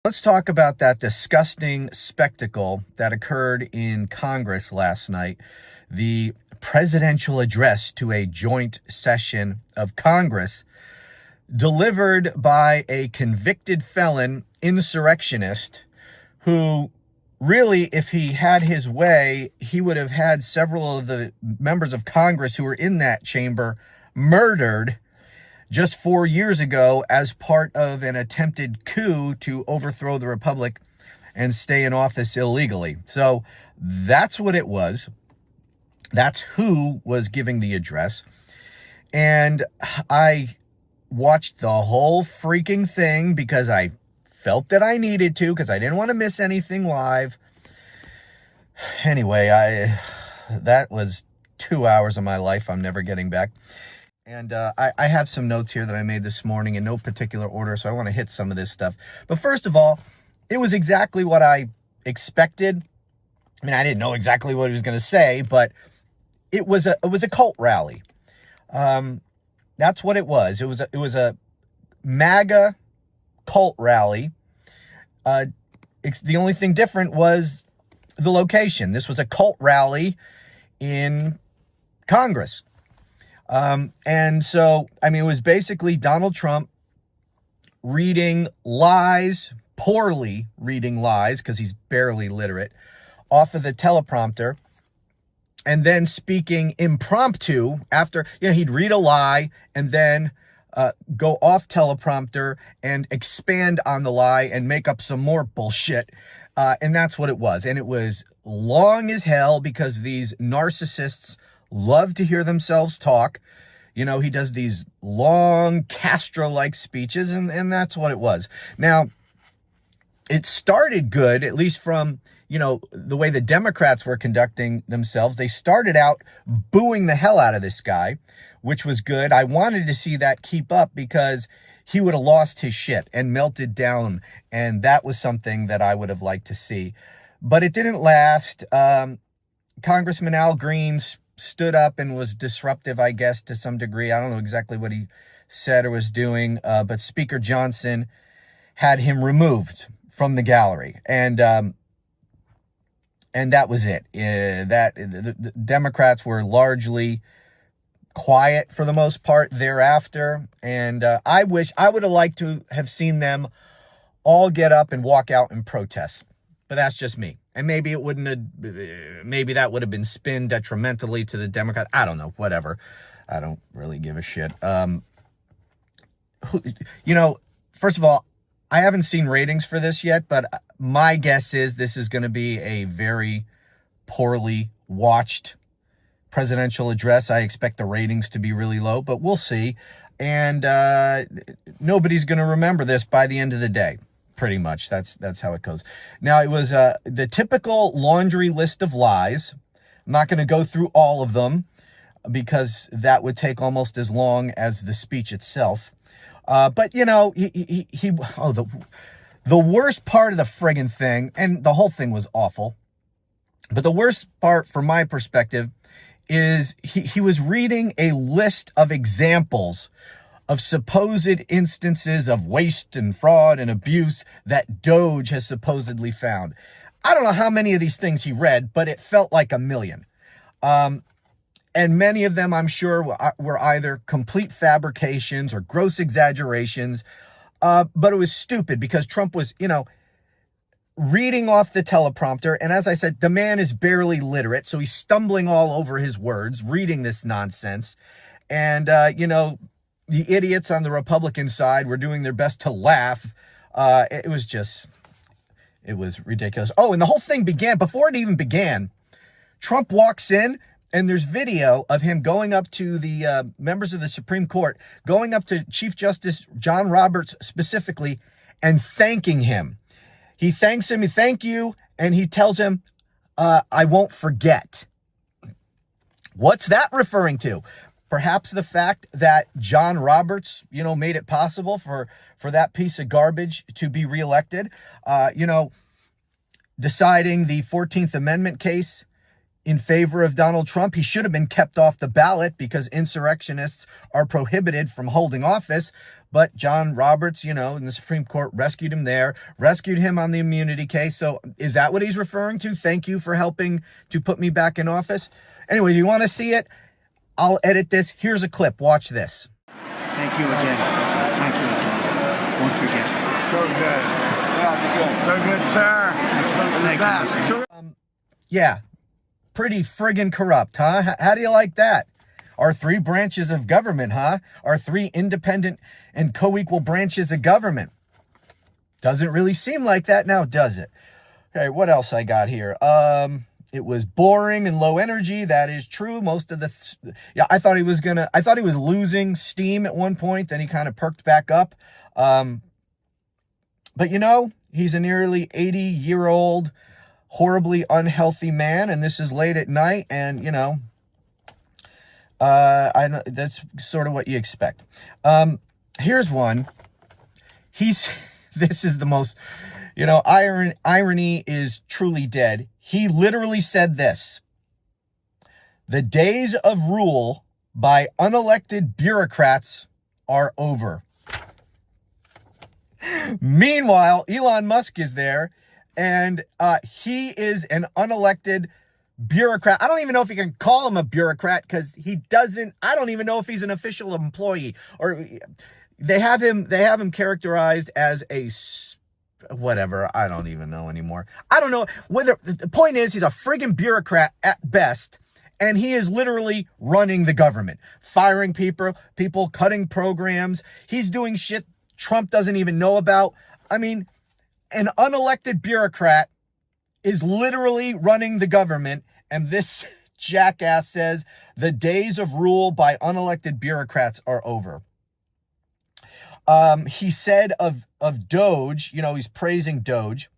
Let's talk about that disgusting spectacle that occurred in Congress last night. The presidential address to a joint session of Congress delivered by a convicted felon insurrectionist who really, if he had his way, he would have had several of the members of Congress who were in that chamber murdered just 4 years ago as part of an attempted coup to overthrow the republic and stay in office illegally. So that's what it was. That's who was giving the address. And I watched the whole freaking thing because I felt that I needed to, because I didn't want to miss anything live. Anyway, that was 2 hours of my life I'm never getting back. And I have some notes here that I made this morning in no particular order, so I want to hit some of this stuff. But first of all, it was exactly what I expected. I mean, I didn't know exactly what he was going to say, but it was a cult rally. That's what it was. It was a MAGA cult rally. The only thing different was the location. This was a cult rally in Congress. And so, I mean, it was basically Donald Trump reading lies, poorly reading lies, because he's barely literate, off of the teleprompter, and then speaking impromptu after, he'd read a lie and then go off teleprompter and expand on the lie and make up some more bullshit. And that's what it was. And it was long as hell because these narcissists love to hear themselves talk. He does these long Castro-like speeches, and that's what it was. Now, it started good, at least from, the way the Democrats were conducting themselves. They started out booing the hell out of this guy, which was good. I wanted to see that keep up because he would have lost his shit and melted down, and that was something that I would have liked to see. But it didn't last. Congressman Al Green stood up and was disruptive, I guess, to some degree. I don't know exactly what he said or was doing, but Speaker Johnson had him removed from the gallery, and that was it. The Democrats were largely quiet for the most part thereafter, and I would have liked to have seen them all get up and walk out and protest, but that's just me. And maybe maybe that would have been spin detrimentally to the Democrats. I don't know, whatever. I don't really give a shit. First of all, I haven't seen ratings for this yet, but my guess is this is going to be a very poorly watched presidential address. I expect the ratings to be really low, but we'll see. And nobody's going to remember this by the end of the day. Pretty much. That's how it goes. Now, it was the typical laundry list of lies. I'm not going to go through all of them because that would take almost as long as the speech itself. But the worst part of the friggin' thing, and the whole thing was awful, but the worst part from my perspective is he was reading a list of examples of supposed instances of waste and fraud and abuse that DOJ has supposedly found. I don't know how many of these things he read, but it felt like a million. And many of them, I'm sure, were either complete fabrications or gross exaggerations. But it was stupid because Trump was, reading off the teleprompter. And as I said, the man is barely literate, so he's stumbling all over his words, reading this nonsense. And, the idiots on the Republican side were doing their best to laugh. It was ridiculous. Oh, and the whole thing began, before it even began, Trump walks in, and there's video of him going up to the members of the Supreme Court, going up to Chief Justice John Roberts specifically, and thanking him. He thanks him, thank you, and he tells him, I won't forget. What's that referring to? Perhaps the fact that John Roberts, made it possible for that piece of garbage to be reelected. Deciding the 14th Amendment case in favor of Donald Trump. He should have been kept off the ballot because insurrectionists are prohibited from holding office. But John Roberts, in the Supreme Court rescued him there, rescued him on the immunity case. So is that what he's referring to? Thank you for helping to put me back in office. Anyways, you want to see it? I'll edit this. Here's a clip. Watch this. Thank you again. Thank you again. Won't forget. So good. Yeah, it's good. So good, sir. Thank you. Yeah, pretty friggin' corrupt, huh? How do you like that? Our three branches of government, huh? Our three independent and co-equal branches of government. Doesn't really seem like that now, does it? Okay, what else I got here? It was boring and low energy. That is true. Most of I thought he was losing steam at one point. Then he kind of perked back up. But he's a nearly 80-year-old, horribly unhealthy man. And this is late at night. And, I know that's sort of what you expect. Here's one. This is the most, irony is truly dead. He literally said this: the days of rule by unelected bureaucrats are over. Meanwhile, Elon Musk is there, and he is an unelected bureaucrat. I don't even know if you can call him a bureaucrat because I don't even know if he's an official employee, or they have him characterized as a whatever. I don't even know anymore. I don't know whether the point is he's a friggin' bureaucrat at best, and he is literally running the government, firing people, cutting programs. He's doing shit Trump doesn't even know about. I mean, an unelected bureaucrat is literally running the government, and this jackass says the days of rule by unelected bureaucrats are over. He said of Doge, he's praising Doge,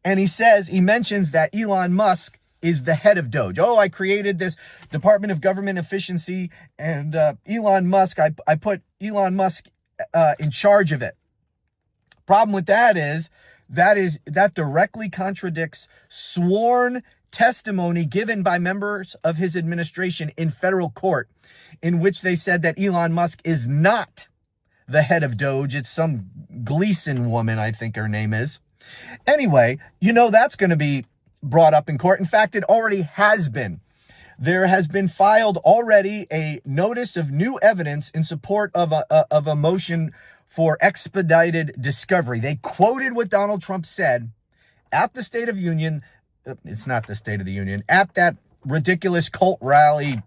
and he mentions that Elon Musk is the head of Doge. Oh, I created this Department of Government Efficiency, and Elon Musk, I put Elon Musk in charge of it. Problem with that is that directly contradicts sworn testimony given by members of his administration in federal court, in which they said that Elon Musk is not the head of Doge. It's some Gleason woman, I think her name is. Anyway, that's going to be brought up in court. In fact, it already has been. There has been filed already a notice of new evidence in support of a motion for expedited discovery. They quoted what Donald Trump said at the State of Union. It's not the State of the Union. At that ridiculous cult rally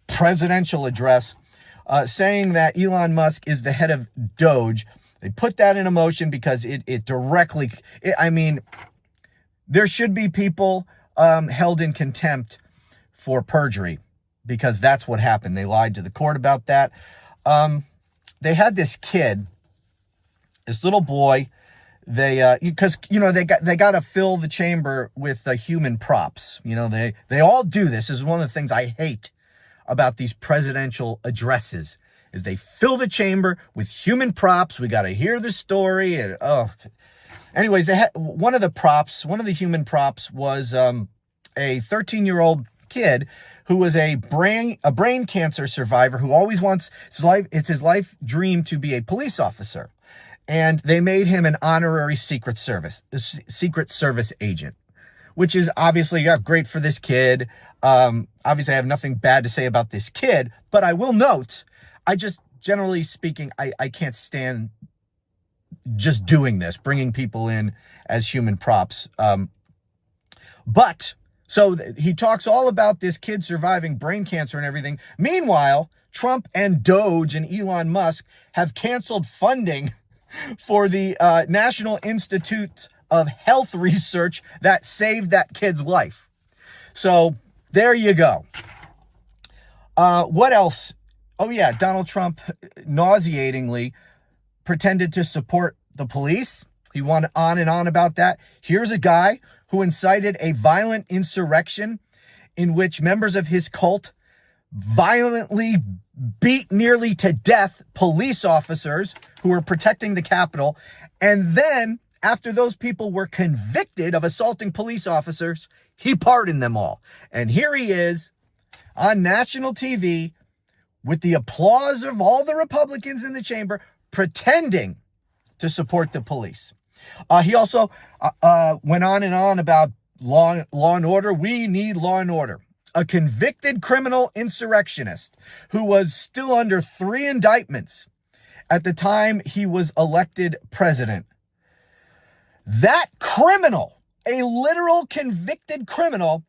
presidential address, saying that Elon Musk is the head of Doge. They put that in a motion because it directly, there should be people held in contempt for perjury, because that's what happened. They lied to the court about that. They had this kid, this little boy. They got to fill the chamber with human props. They all do this. This is one of the things I hate about these presidential addresses, is they fill the chamber with human props. We got to hear the story. Anyways, they had one of the human props was a 13-year-old kid who was a brain cancer survivor who always wants it's his life dream to be a police officer. And they made him an honorary Secret Service agent, which is obviously great for this kid. Obviously, I have nothing bad to say about this kid, but I will note, generally speaking, I can't stand just doing this, bringing people in as human props. So he talks all about this kid surviving brain cancer and everything. Meanwhile, Trump and Doge and Elon Musk have canceled funding for the National Institute of Health Research that saved that kid's life. So there you go. What else? Oh yeah, Donald Trump nauseatingly pretended to support the police. He went on and on about that. Here's a guy who incited a violent insurrection in which members of his cult violently beat nearly to death police officers who were protecting the Capitol. And then, after those people were convicted of assaulting police officers, he pardoned them all. And here he is on national TV with the applause of all the Republicans in the chamber, pretending to support the police. He also went on and on about law and order. We need law and order. A convicted criminal insurrectionist who was still under 3 indictments at the time he was elected president. That criminal, a literal convicted criminal,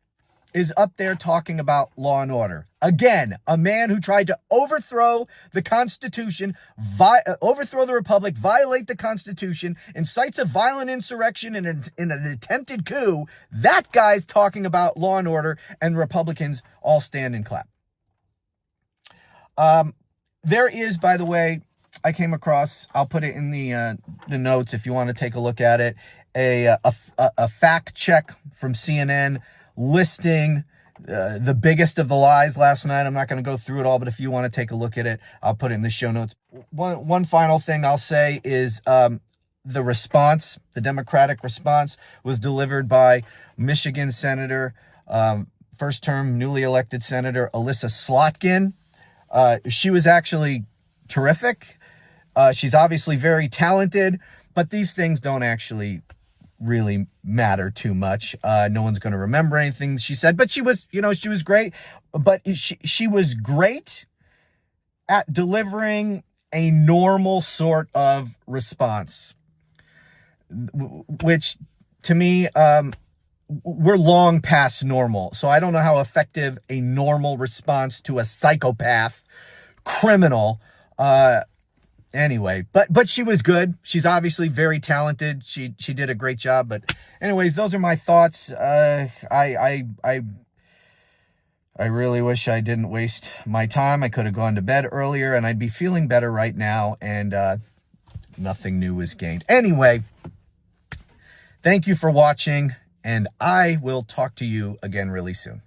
is up there talking about law and order. Again, a man who tried to overthrow the Constitution, overthrow the Republic, violate the Constitution, incites a violent insurrection in an attempted coup. That guy's talking about law and order, and Republicans all stand and clap. There is, by the way, I came across, I'll put it in the notes if you want to take a look at it, a fact check from CNN listing the biggest of the lies last night. I'm not going to go through it all, but if you want to take a look at it, I'll put it in the show notes. One final thing I'll say is the response, the Democratic response, was delivered by Michigan Senator, first term newly elected Senator Alyssa Slotkin. She was actually terrific. She's obviously very talented, but these things don't actually really matter too much. No one's going to remember anything she said, but she was great. But she was great at delivering a normal sort of response, which to me, we're long past normal. So I don't know how effective a normal response to a psychopath criminal, anyway, but she was good. She's obviously very talented. She did a great job. But anyways, those are my thoughts. I really wish I didn't waste my time. I could have gone to bed earlier and I'd be feeling better right now, and nothing new was gained. Anyway, thank you for watching, and I will talk to you again really soon.